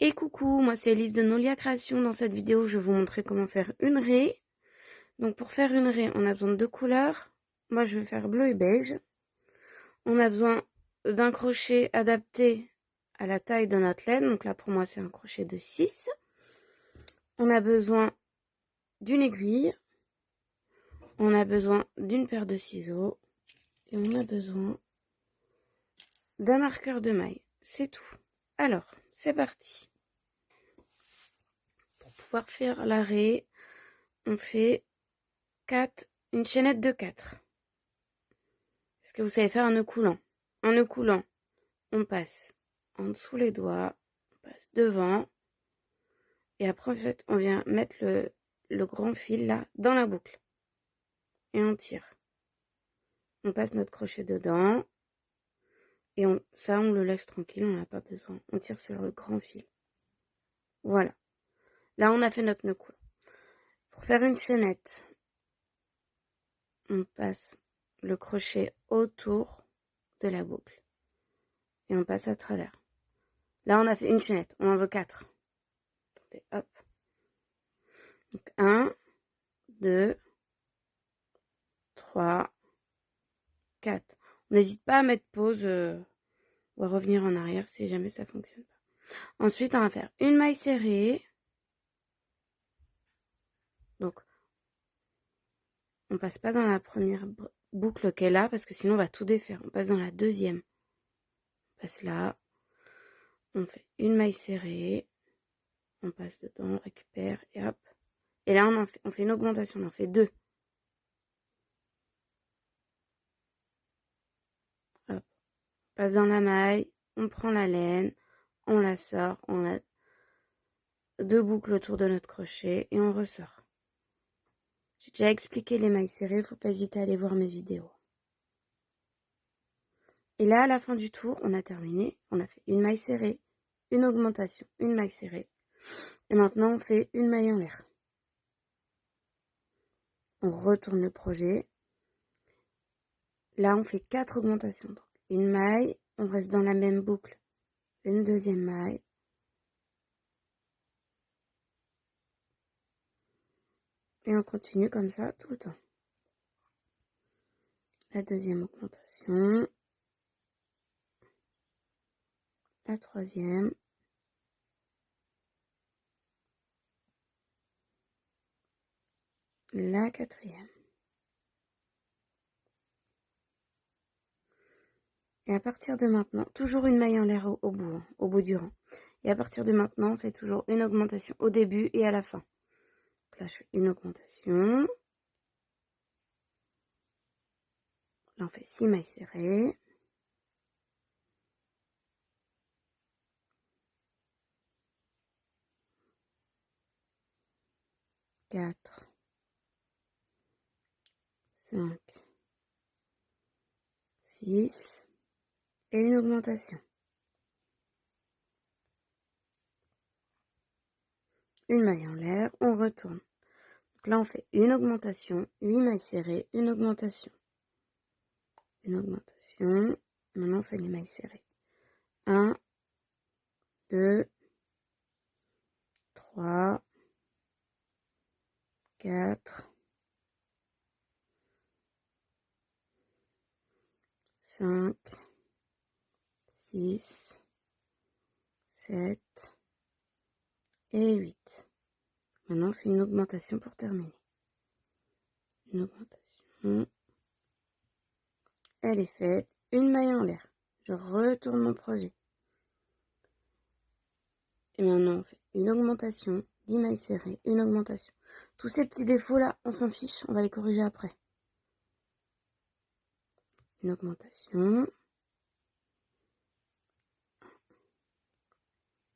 Et coucou, moi c'est Elise de Nolia Création. Dans cette vidéo, je vais vous montrer comment faire une raie. Donc pour faire une raie, on a besoin de deux couleurs. Moi je vais faire bleu et beige. On a besoin d'un crochet adapté à la taille de notre laine. Donc là pour moi c'est un crochet de 6. On a besoin d'une aiguille. On a besoin d'une paire de ciseaux. Et on a besoin d'un marqueur de maille. C'est tout. Alors, c'est parti. Pour pouvoir faire la raie, on fait une chaînette de 4. Est-ce que vous savez faire un nœud coulant? Un nœud coulant, on passe en dessous les doigts, on passe devant, et après en fait on vient mettre le grand fil là dans la boucle et on tire. On passe notre crochet dedans et ça on le laisse tranquille, on n'a pas besoin. On tire sur le grand fil. Voilà. Là on a fait notre nœud coulant. Pour faire une chaînette, on passe le crochet autour de la boucle et on passe à travers. Là on a fait une chaînette, on en veut 4. Attendez, hop. Donc 1, 2, 3, 4. On n'hésite pas à mettre pause ou à revenir en arrière si jamais ça fonctionne pas. Ensuite, on va faire une maille serrée. Donc, on passe pas dans la première boucle qu'elle a parce que sinon on va tout défaire. On passe dans la deuxième. On passe là. On fait une maille serrée. On passe dedans, on récupère et hop. Et là, on fait une augmentation. On en fait 2. Hop. On passe dans la maille. On prend la laine. On la sort. On a 2 boucles autour de notre crochet et on ressort. J'ai déjà expliqué les mailles serrées, faut pas hésiter à aller voir mes vidéos. Et là, à la fin du tour, on a terminé. On a fait une maille serrée, une augmentation, une maille serrée. Et maintenant, on fait une maille en l'air. On retourne le projet. Là, on fait 4 augmentations. Donc, une maille, on reste dans la même boucle. Une deuxième maille. Et on continue comme ça tout le temps. La deuxième augmentation. La troisième. La quatrième. Et à partir de maintenant, toujours une maille en l'air au bout du rang. Et à partir de maintenant, on fait toujours une augmentation au début et à la fin. Donc là, je fais une augmentation. Là, on fait 6 mailles serrées. Quatre, 5, 6 et une augmentation. Une maille en l'air, on retourne. Donc là, on fait une augmentation, 8 mailles serrées, une augmentation. Une augmentation. Maintenant, on fait les mailles serrées. 1, 2, 3, 4, 5, 6, 7 et 8. Maintenant, on fait une augmentation pour terminer. Une augmentation. Elle est faite. Une maille en l'air. Je retourne mon projet. Et maintenant, on fait une augmentation, 10 mailles serrées, une augmentation. Tous ces petits défauts-là, on s'en fiche, on va les corriger après. Une augmentation.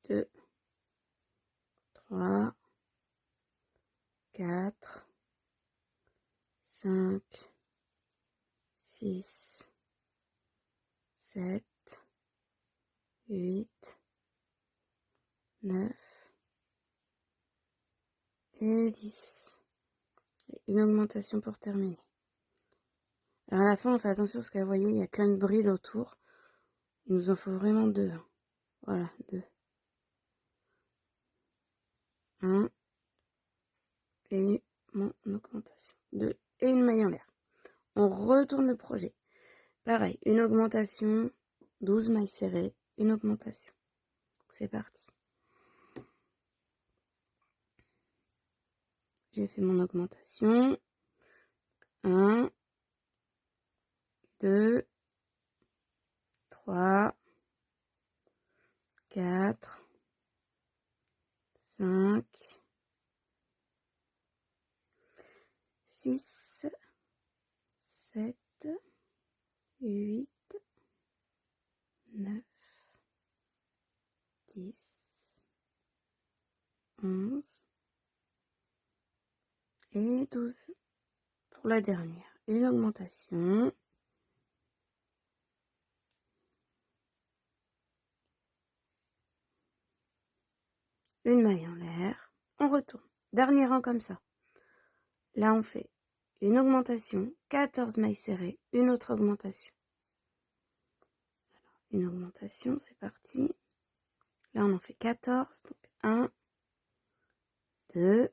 2, 3, 4, 5, 6, 7, 8, 9 et 10. Et une augmentation pour terminer. Alors à la fin, on fait attention parce que vous voyez, il n'y a qu'une bride autour. Il nous en faut vraiment 2. Voilà, 2. 1 et mon augmentation. 2 et une maille en l'air. On retourne le projet. Pareil, une augmentation, 12 mailles serrées, une augmentation. C'est parti. J'ai fait mon augmentation. 1, 2, 3, 4, 5, 6, 7, 8, 9, 10, 11 et 12. Pour la dernière, une augmentation. Une maille en l'air. On retourne. Dernier rang comme ça. Là, on fait une augmentation, 14 mailles serrées, une autre augmentation. Alors, une augmentation, c'est parti. Là, on en fait 14. Donc, 1, 2,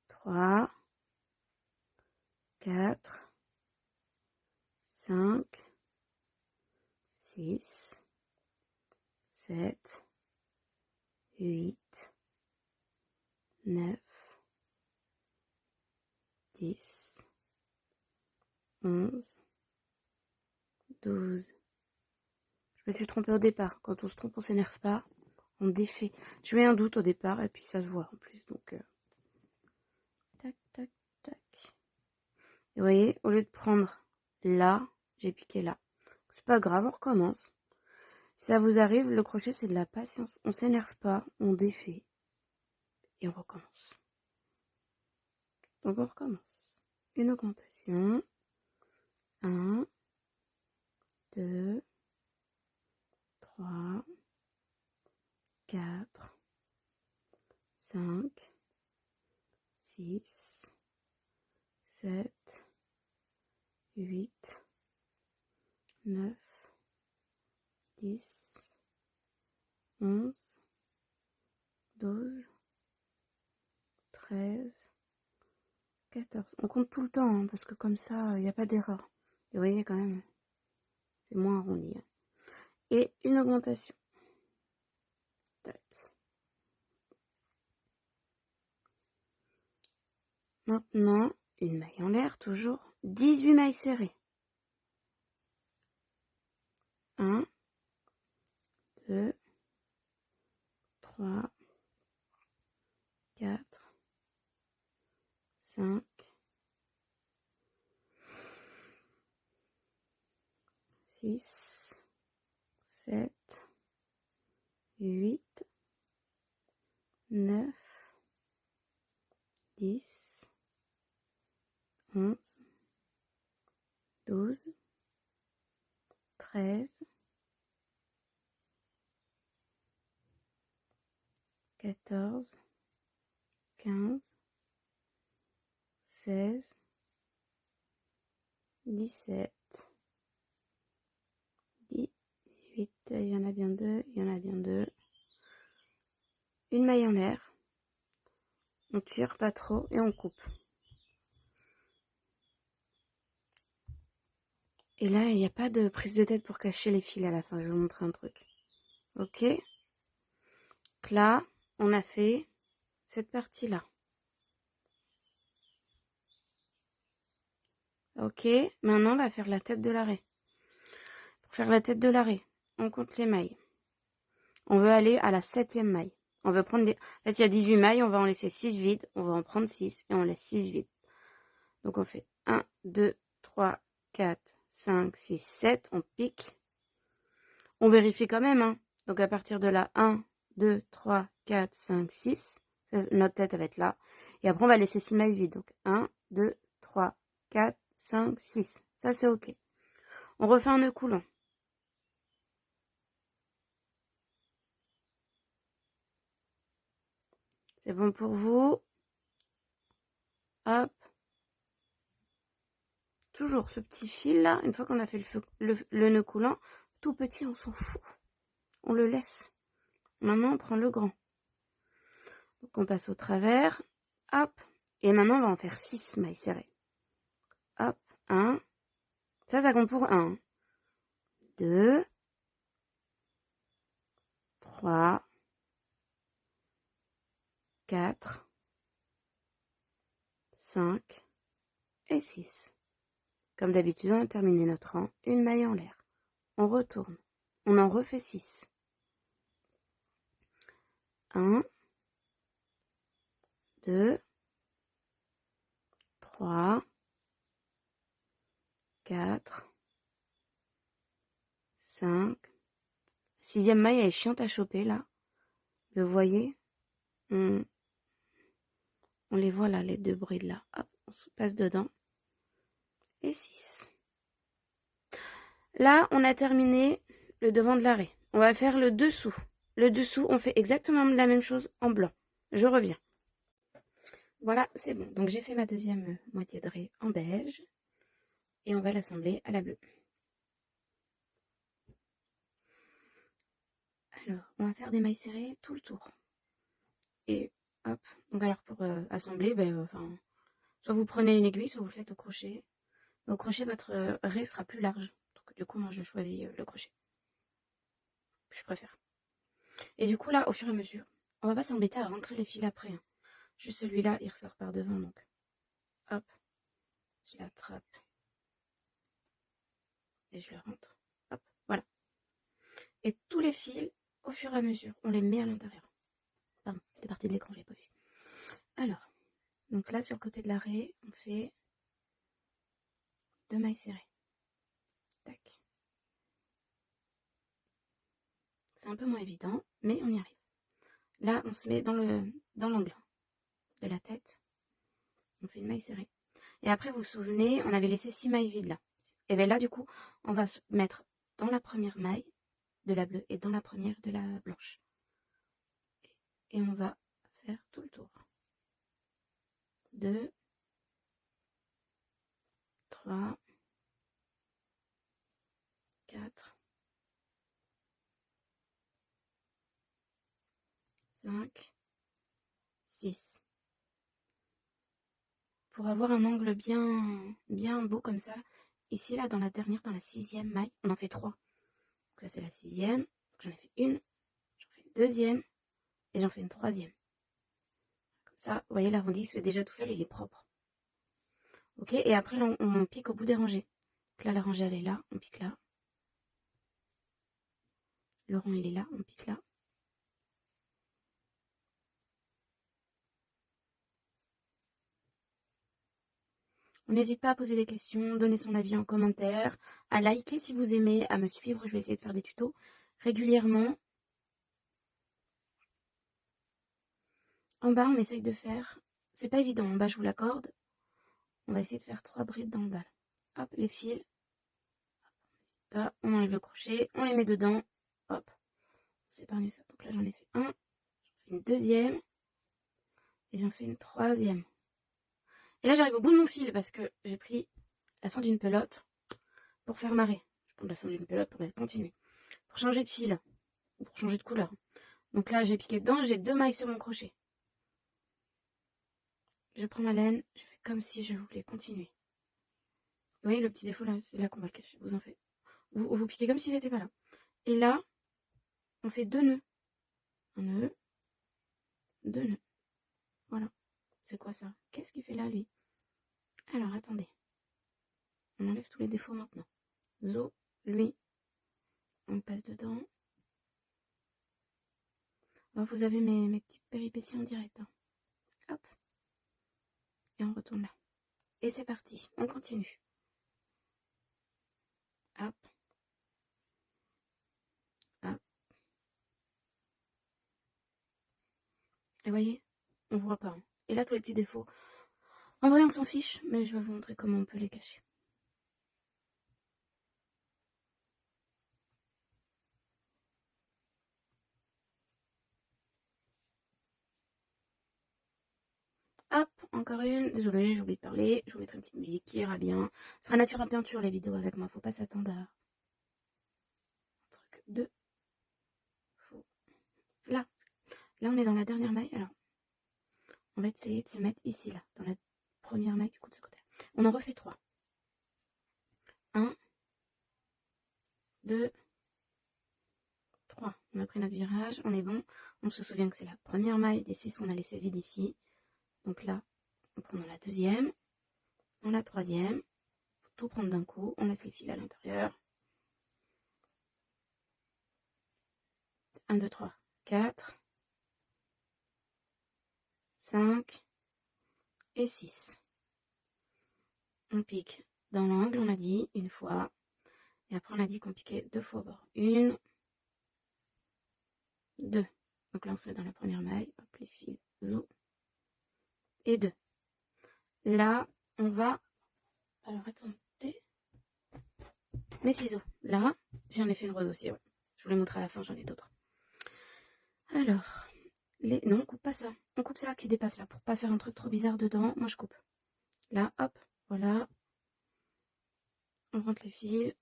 3, 4, 5, 6, 7, 8, 9, 10, 11, 12. Je me suis trompée au départ. Quand on se trompe, on s'énerve pas. On défait. Je mets un doute au départ et puis ça se voit en plus. Donc, tac, tac, tac. Et vous voyez, au lieu de prendre là, j'ai piqué là. C'est pas grave, on recommence. Si ça vous arrive, le crochet, c'est de la patience. On s'énerve pas, on défait. Et on recommence. Donc, on recommence. Une augmentation. 1, 2, 3, 4, 5, 6, 7, 8, 9, 10, 11, 12, 13, 14. On compte tout le temps, hein, parce que comme ça, il n'y a pas d'erreur. Et vous voyez quand même, c'est moins arrondi. Hein. Et une augmentation. Tac. Maintenant, une maille en l'air, toujours. 18 mailles serrées. 1, 2, 3, 4, 5, 6, 7, 8, 9, 10, 11, 12, 13, 14, 15, 16, 17, 18, il y en a bien deux, il y en a bien deux. Une maille en l'air, on tire pas trop et on coupe. Et là, il n'y a pas de prise de tête pour cacher les fils à la fin, je vais vous montrer un truc. Ok. Donc là, on a fait cette partie-là. Ok, maintenant on va faire la tête de l'arrêt. Pour faire la tête de l'arrêt, on compte les mailles. On veut aller à la 7e maille. On veut prendre des... En fait, il y a 18 mailles, on va en laisser 6 vides. On va en prendre 6 et on laisse 6 vides. Donc on fait 1, 2, 3, 4, 5, 6, 7. On pique. On vérifie quand même. Hein. Donc à partir de là, 1, 2, 3, 4, 5, 6. Notre tête, elle va être là. Et après, on va laisser 6 mailles vides. Donc 1, 2, 3, 4, 5, 6. Ça, c'est OK. On refait un nœud coulant. C'est bon pour vous. Hop. Toujours ce petit fil là, une fois qu'on a fait le nœud coulant, tout petit, on s'en fout. On le laisse. Maintenant, on prend le grand. Donc, Donc on passe au travers, hop, et maintenant on va en faire 6 mailles serrées. Hop, 1, ça compte pour 1, 2, 3, 4, 5 et 6. Comme d'habitude, on a terminé notre rang, une maille en l'air. On retourne, on en refait 6. 1, 2, 3, 4, 5. 6e maille, elle est chiante à choper là. Vous voyez, on les voit là, les 2 brides là. Hop, on se passe dedans. Et 6. Là, on a terminé le devant de l'arrêt. On va faire le dessous. Le dessous, on fait exactement la même chose en blanc. Je reviens. Voilà, c'est bon. Donc j'ai fait ma deuxième moitié de raie en beige. Et on va l'assembler à la bleue. Alors, on va faire des mailles serrées tout le tour. Et hop. Donc alors pour assembler, soit vous prenez une aiguille, soit vous le faites au crochet. Au crochet, votre raie sera plus large. Donc du coup, moi je choisis le crochet. Je préfère. Et du coup là, au fur et à mesure, on va pas s'embêter à rentrer les fils après. Hein. Juste celui-là, il ressort par devant, donc hop, je l'attrape et je le rentre. Hop, voilà. Et tous les fils, au fur et à mesure, on les met à l'intérieur. Pardon, c'est partie de l'écran, j'ai pas vu. Alors, donc là, sur le côté de l'arrêt, on fait 2 mailles serrées. Tac. C'est un peu moins évident, mais on y arrive. Là, on se met dans l'angle de la tête. On fait une maille serrée. Et après, vous vous souvenez, on avait laissé 6 mailles vides là. Et bien là, du coup, on va se mettre dans la première maille de la bleue et dans la première de la blanche. Et on va faire tout le tour. 2, 3, 4, 5, 6. Pour avoir un angle bien beau comme ça, ici là dans la dernière, dans la 6e maille, on en fait 3. Donc ça c'est la 6e, j'en ai fait une, j'en fais une deuxième et j'en fais une troisième. Comme ça, vous voyez l'arrondi se fait déjà tout seul, il est propre. Ok, et après là, on pique au bout des rangées. Donc là la rangée elle est là, on pique là. Le rond il est là, on pique là. N'hésitez pas à poser des questions, donner son avis en commentaire, à liker si vous aimez, à me suivre. Je vais essayer de faire des tutos régulièrement. En bas, on essaye de faire... C'est pas évident, en bas, je vous l'accorde. On va essayer de faire 3 brides dans le bas. Hop, les fils. Hop, on enlève le crochet, on les met dedans. Hop, on s'épargne ça. Donc là, j'en ai fait un. J'en fais une deuxième. Et j'en fais une troisième. Et là, j'arrive au bout de mon fil parce que j'ai pris la fin d'une pelote pour faire marrer. Je prends la fin d'une pelote pour continuer. Pour changer de fil. Pour changer de couleur. Donc là, j'ai piqué dedans, j'ai 2 mailles sur mon crochet. Je prends ma laine, je fais comme si je voulais continuer. Vous voyez le petit défaut là, c'est là qu'on va le cacher. Vous en faites. Vous piquez comme s'il n'était pas là. Et là, on fait 2 nœuds. Un nœud, 2 nœuds. Voilà. C'est quoi ça? Qu'est-ce qu'il fait là, lui? Alors, attendez. On enlève tous les défauts maintenant. Zo, lui, on passe dedans. Alors, vous avez mes petites péripéties en direct. Hein. Hop. Et on retourne là. Et c'est parti. On continue. Hop. Hop. Et vous voyez, on voit pas. Hein. Et là, tous les petits défauts. En vrai, on s'en fiche, mais je vais vous montrer comment on peut les cacher. Hop, encore une. Désolée, j'ai oublié de parler. Je vous mettrai une petite musique qui ira bien. Ce sera nature à peinture les vidéos avec moi. Faut pas s'attendre à un truc de faux. Là, on est dans la dernière maille. Alors, on va essayer de se mettre ici, là, dans la première maille du coup de ce côté. On en refait 3. 1, 2, 3. On a pris notre virage, on est bon. On se souvient que c'est la première maille des 6 qu'on a laissé vide ici. Donc là, on prend dans la deuxième, dans la troisième. Il faut tout prendre d'un coup. On laisse les fils à l'intérieur. 1, 2, 3, 4, 5 et 6. On pique dans l'angle, on a dit, une fois. Et après, on a dit qu'on piquait 2 fois au bord. 1, 2. Donc là, on se met dans la première maille. Hop, les fils, zou. Et 2. Là, on va... Alors, attendez. Mes ciseaux. Là, j'en ai fait une rose aussi, ouais. Je vous les montre à la fin, j'en ai d'autres. Alors, non, on coupe pas ça. On coupe ça qui dépasse là, pour pas faire un truc trop bizarre dedans. Moi, je coupe. Là, hop, voilà. On rentre les fils.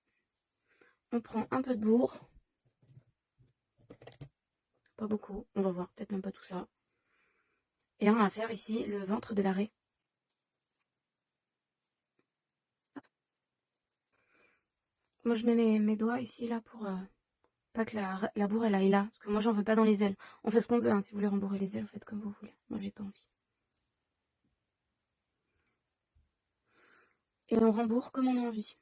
On prend un peu de bourre. Pas beaucoup, on va voir, peut-être même pas tout ça. Et là, on va faire ici le ventre de l'arrêt. Moi, je mets mes doigts ici, là, pour pas que la bourre, elle aille là. Parce que moi, j'en veux pas dans les ailes. On fait ce qu'on veut, hein. Si vous voulez rembourrer les ailes, vous faites comme vous voulez. Moi, j'ai pas envie. Et on rembourre comme on a envie.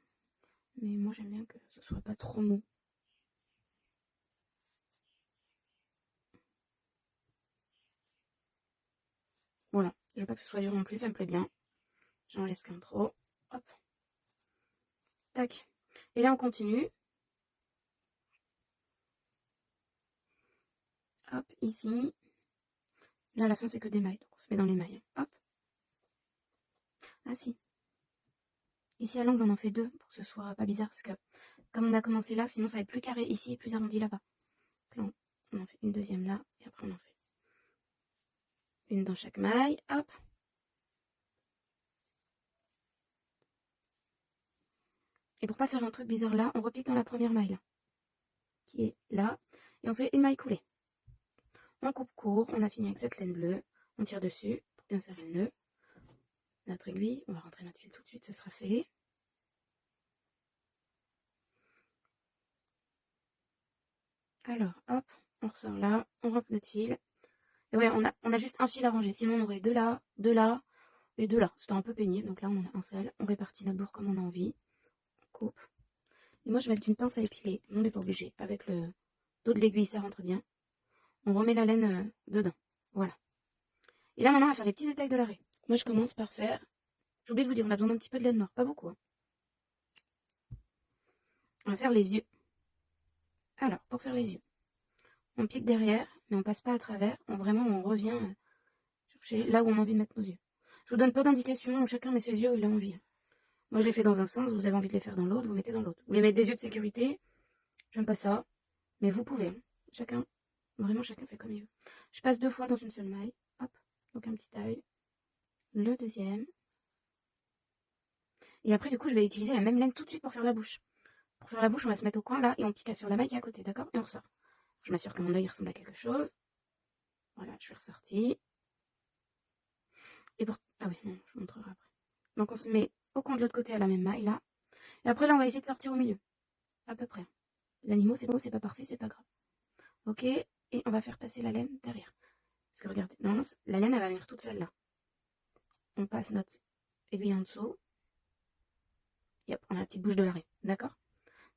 Mais moi, j'aime bien que ce soit pas trop mou. Voilà, je veux pas que ce soit dur non plus, ça me plaît bien. J'en laisse qu'un trop. Hop. Tac. Et là, on continue. Hop, ici. Là, à la fin, c'est que des mailles. Donc, on se met dans les mailles. Hop. Ah, si. Ici, à l'angle, on en fait 2 pour que ce soit pas bizarre. Parce que, comme on a commencé là, sinon, ça va être plus carré ici et plus arrondi là-bas. Là, on en fait une deuxième là. Et après, on en fait une dans chaque maille. Hop. Et pour pas faire un truc bizarre là, on repique dans la première maille. Là, qui est là. Et on fait une maille coulée. On coupe court. On a fini avec cette laine bleue. On tire dessus pour bien serrer le nœud. Notre aiguille, on va rentrer notre fil tout de suite, ce sera fait. Alors, hop, on ressort là, on rentre notre fil. Et ouais, on a juste un fil à ranger, sinon on aurait deux là et deux là. C'était un peu pénible, donc là on en a un seul. On répartit notre bourre comme on a envie. On coupe. Et moi je vais mettre une pince à épiler, on n'est pas obligé. Avec le dos de l'aiguille, ça rentre bien. On remet la laine dedans. Voilà. Et là maintenant on va faire les petits détails de l'arrêt. Moi je commence par faire... J'ai oublié de vous dire, on a besoin d'un petit peu de laine noire, pas beaucoup. Hein. On va faire les yeux. Alors, pour faire les yeux, on pique derrière, mais on passe pas à travers. On revient chercher là où on a envie de mettre nos yeux. Je vous donne pas d'indication, chacun met ses yeux où il a envie. Moi, je les fais dans un sens, vous avez envie de les faire dans l'autre, vous mettez dans l'autre. Vous voulez mettre des yeux de sécurité, j'aime pas ça, mais vous pouvez. Hein. Chacun, vraiment chacun fait comme il veut. Je passe 2 fois dans une seule maille, hop, donc un petit taille. Le deuxième. Et après, du coup, je vais utiliser la même laine tout de suite pour faire la bouche. Pour faire la bouche, on va se mettre au coin là et on pique sur la maille qui est à côté, d'accord? Et on ressort. Je m'assure que mon œil ressemble à quelque chose. Voilà, je suis ressortie. Et pour... Ah oui, non, je vous montrerai après. Donc on se met au coin de l'autre côté à la même maille, là. Et après, là, on va essayer de sortir au milieu. À peu près. Les animaux, c'est pas parfait, c'est pas grave. Ok? Et on va faire passer la laine derrière. Parce que regardez, non, la laine, elle va venir toute seule là. On passe notre aiguille en dessous. Et hop, on a la petite bouche de l'arrêt. D'accord?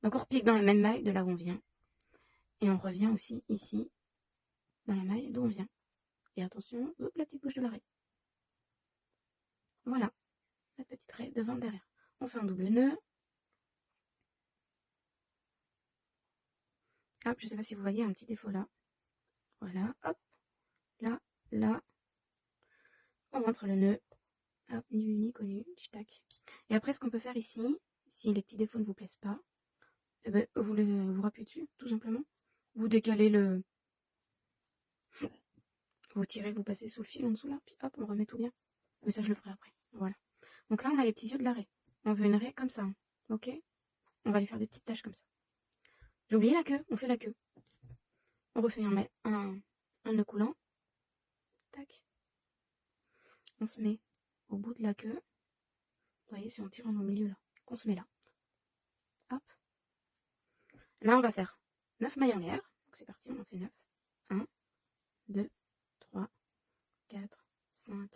Donc on repique dans la même maille de là où on vient. Et on revient aussi ici, dans la maille d'où on vient. Et attention, hop, la petite bouche de l'arrêt. Voilà. La petite raie devant, derrière. On fait un double nœud. Hop, je sais pas si vous voyez un petit défaut là. Voilà, hop. Là, là. On rentre le nœud. Hop, ni vu ni connu. Tac. Et après, ce qu'on peut faire ici, si les petits défauts ne vous plaisent pas, eh ben, vous rappuyez dessus, tout simplement. Vous décalez le... Vous tirez, vous passez sous le fil en dessous là, puis hop, on remet tout bien. Mais ça, je le ferai après. Voilà. Donc là, on a les petits yeux de la raie. On veut une raie comme ça. Hein. Ok? On va lui faire des petites taches comme ça. J'ai oublié la queue. On fait la queue. On refait un nœud coulant. Tac. on se met au bout de la queue. Vous voyez, si on tire au milieu là, qu'on se met là. Hop. Là, on va faire 9 mailles en l'air. Donc c'est parti, on en fait 9. 1, 2, 3, 4, 5,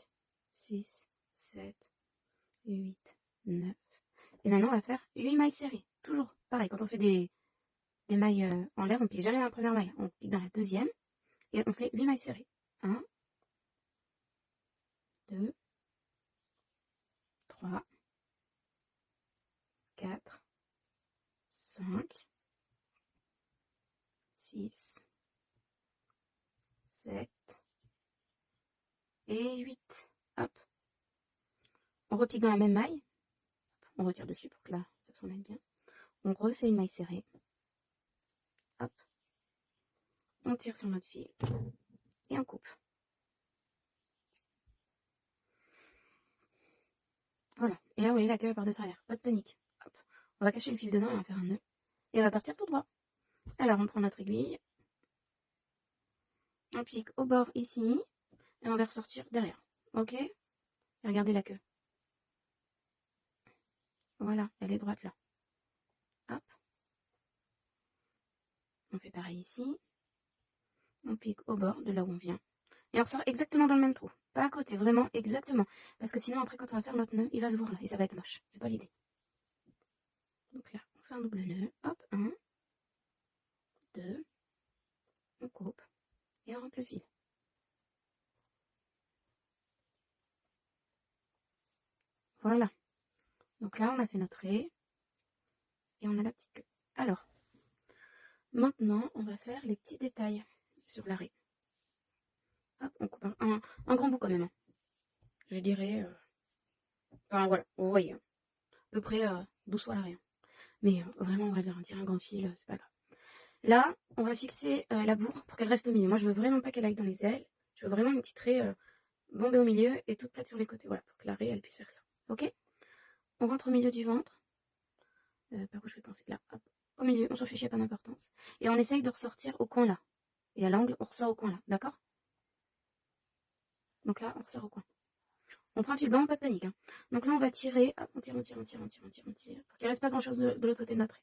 6, 7, 8, 9. Et maintenant, on va faire 8 mailles serrées. Toujours pareil, quand on fait des mailles en l'air, on ne pique jamais dans la première maille. On pique dans la deuxième et on fait 8 mailles serrées. 1, 2, 3, 4, 5, 6, 7 et 8. Hop. On repique dans la même maille. On retire dessus pour que là, ça s'en mette bien. On refait une maille serrée. Hop. On tire sur notre fil. Et on coupe. Voilà. Et là, vous voyez, la queue part de travers. Pas de panique. Hop. On va cacher le fil dedans et on va faire un nœud. Et on va partir tout droit. Alors, on prend notre aiguille. On pique au bord ici. Et on va ressortir derrière. Ok? Et regardez la queue. Voilà, elle est droite là. Hop. On fait pareil ici. On pique au bord de là où on vient. Et on ressort exactement dans le même trou. Pas à côté, vraiment exactement. Parce que sinon, après, quand on va faire notre nœud, il va se voir là. Et ça va être moche. C'est pas l'idée. Donc là, on fait un double nœud. Hop, 1, 2. On coupe. Et on rentre le fil. Voilà. Donc là, on a fait notre raie. Et on a la petite queue. Alors, maintenant, on va faire les petits détails sur la raie. Hop, on coupe un grand bout quand même. Hein. Je dirais... Enfin, voilà, vous voyez. À peu près 12 fois la raie. Mais vraiment, on va dire, tirer un grand fil, c'est pas grave. Là, on va fixer la bourre pour qu'elle reste au milieu. Moi, je veux vraiment pas qu'elle aille dans les ailes. Je veux vraiment une petite raie bombée au milieu et toute plate sur les côtés. Voilà, pour que la raie, elle puisse faire ça. Ok? On rentre au milieu du ventre. Par où je vais commencer? Là, hop. Au milieu, on s'en fiche, pas d'importance. Et on essaye de ressortir au coin là. Et à l'angle, on ressort au coin là. D'accord? Donc là, on ressort au coin. On prend un fil blanc, pas de panique. Hein. Donc là, on va tirer. Hop, on tire. Pour qu'il reste pas grand chose de l'autre côté de notre raie.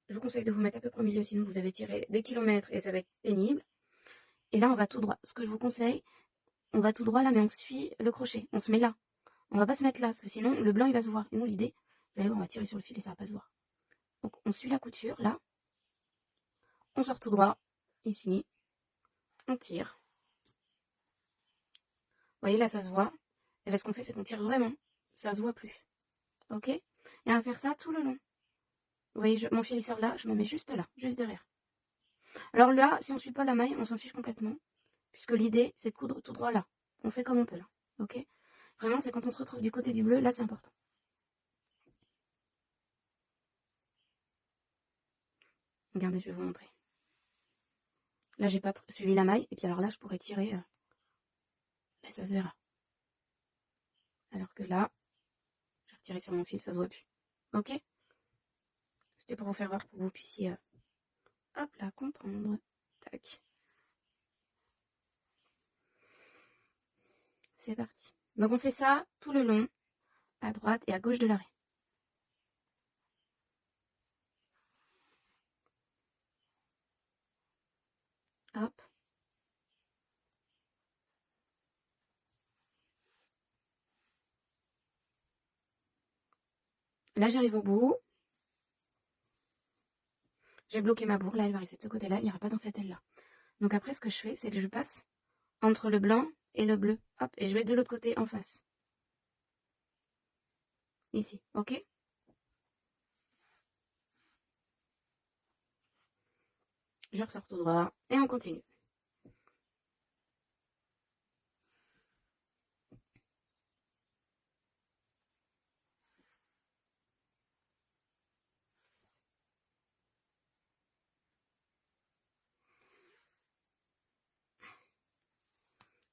Je vous conseille de vous mettre à peu près au milieu, sinon vous avez tiré des kilomètres et ça va être pénible. Et là, on va tout droit. Ce que je vous conseille, on va tout droit là, mais on suit le crochet. On se met là. On va pas se mettre là, parce que sinon, le blanc, il va se voir. Et nous, l'idée, vous allez voir, on va tirer sur le fil et ça va pas se voir. Donc, on suit la couture, là. On sort tout droit, ici. On tire. Vous voyez, là, ça se voit. Et là, ce qu'on fait, c'est qu'on tire vraiment. Ça se voit plus. Ok? Et on va faire ça tout le long. Vous voyez, mon fil, il sort là. Je me mets juste là, juste derrière. Alors là, si on suit pas la maille, on s'en fiche complètement. Puisque l'idée, c'est de coudre tout droit là. On fait comme on peut là. Ok? Vraiment, c'est quand on se retrouve du côté du bleu, là, c'est important. Regardez, je vais vous montrer. Là, j'ai pas suivi la maille. Et puis alors là, je pourrais tirer. Ben, ça se verra. Alors que là, j'ai retiré sur mon fil, ça se voit plus. Ok? C'était pour vous faire voir, pour que vous puissiez, hop là, comprendre. Tac. C'est parti. Donc on fait ça tout le long, à droite et à gauche de l'arrêt. Hop. Là, j'arrive au bout. J'ai bloqué ma bourre. Là, elle va rester de ce côté-là. Il n'ira pas dans cette aile-là. Donc après, ce que je fais, c'est que je passe entre le blanc et le bleu. Hop. Et je vais de l'autre côté en face. Ici. Ok? Je ressors tout droit. Et on continue.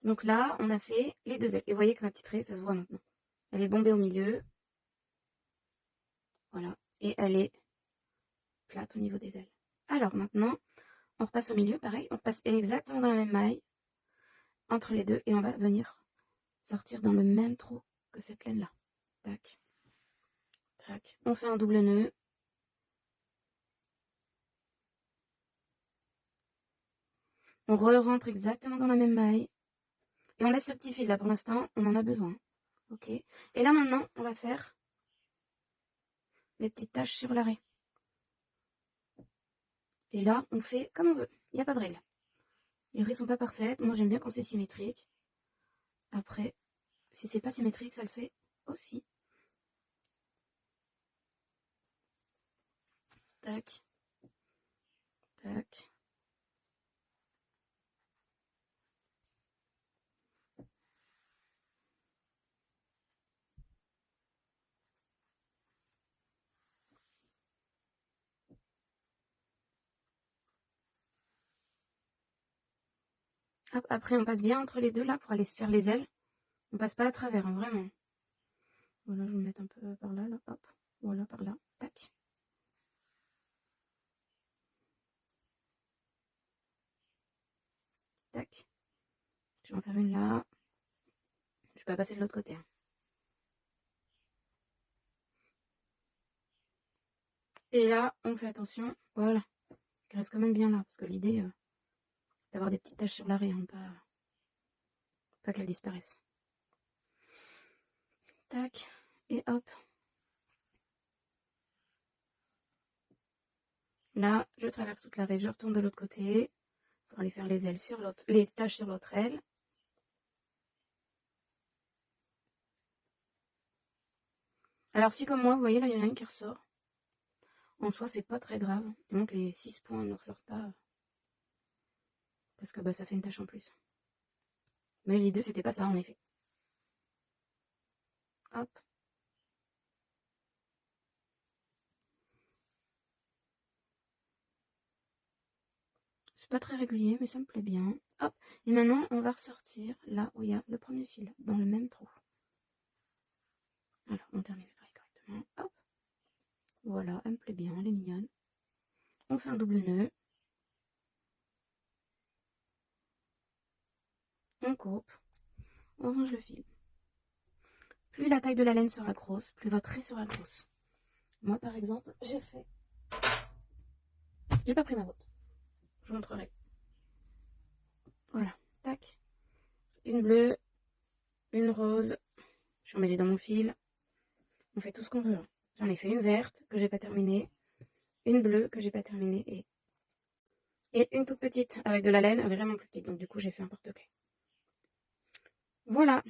Donc là, on a fait les deux ailes. Et vous voyez que ma petite raie, ça se voit maintenant. Elle est bombée au milieu. Voilà. Et elle est plate au niveau des ailes. Alors maintenant, on repasse au milieu, pareil. On repasse exactement dans la même maille entre les deux et on va venir sortir dans le même trou que cette laine là. Tac, tac. On fait un double nœud. On re-rentre exactement dans la même maille. Et on laisse ce petit fil là pour l'instant, on en a besoin. Ok. Et là maintenant, on va faire les petites taches sur l'arrêt. Et là, on fait comme on veut. Il n'y a pas de règle. Les raies sont pas parfaites. Moi, j'aime bien quand c'est symétrique. Après, si c'est pas symétrique, ça le fait aussi. Tac. Tac. Hop, après, on passe bien entre les deux là pour aller se faire les ailes. On passe pas à travers, hein, vraiment. Voilà, je vais me mettre un peu par là, là. Hop. Voilà, par là. Tac. Tac. Je vais en faire une là. Je vais pas passer de l'autre côté. Hein. Et là, on fait attention. Voilà. Il reste quand même bien là. Parce que l'idée, d'avoir des petites taches sur l'arrêt, hein, pas qu'elles disparaissent. Tac. Et hop. Là, je traverse toute l'arrêt. Je retourne de l'autre côté. Pour aller faire les ailes sur l'autre, les taches sur l'autre aile. Alors si comme moi, vous voyez là, il y en a une qui ressort. En soi, c'est pas très grave. Donc les 6 points ne ressortent pas. Parce que bah, ça fait une tache en plus. Mais l'idée, c'était pas ça, en effet. Hop. C'est pas très régulier, mais ça me plaît bien. Hop. Et maintenant, on va ressortir là où il y a le premier fil, dans le même trou. Alors, on termine le travail correctement. Hop. Voilà, elle me plaît bien, elle est mignonne. On fait un double nœud. On coupe. On range le fil. Plus la taille de la laine sera grosse, plus votre raie sera grosse. Moi, par exemple, j'ai fait... J'ai pas pris ma botte. Je vous montrerai. Voilà. Tac. Une bleue. Une rose. Je remets les dans mon fil. On fait tout ce qu'on veut. J'en ai fait une verte que j'ai pas terminée. Une bleue que j'ai pas terminée. Et une toute petite avec de la laine vraiment plus petite. Donc du coup, j'ai fait un porte-clés. Voilà.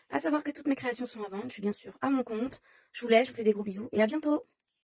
À savoir que toutes mes créations sont à vendre. Je suis bien sûr à mon compte. Je vous laisse. Je vous fais des gros bisous. Et à bientôt.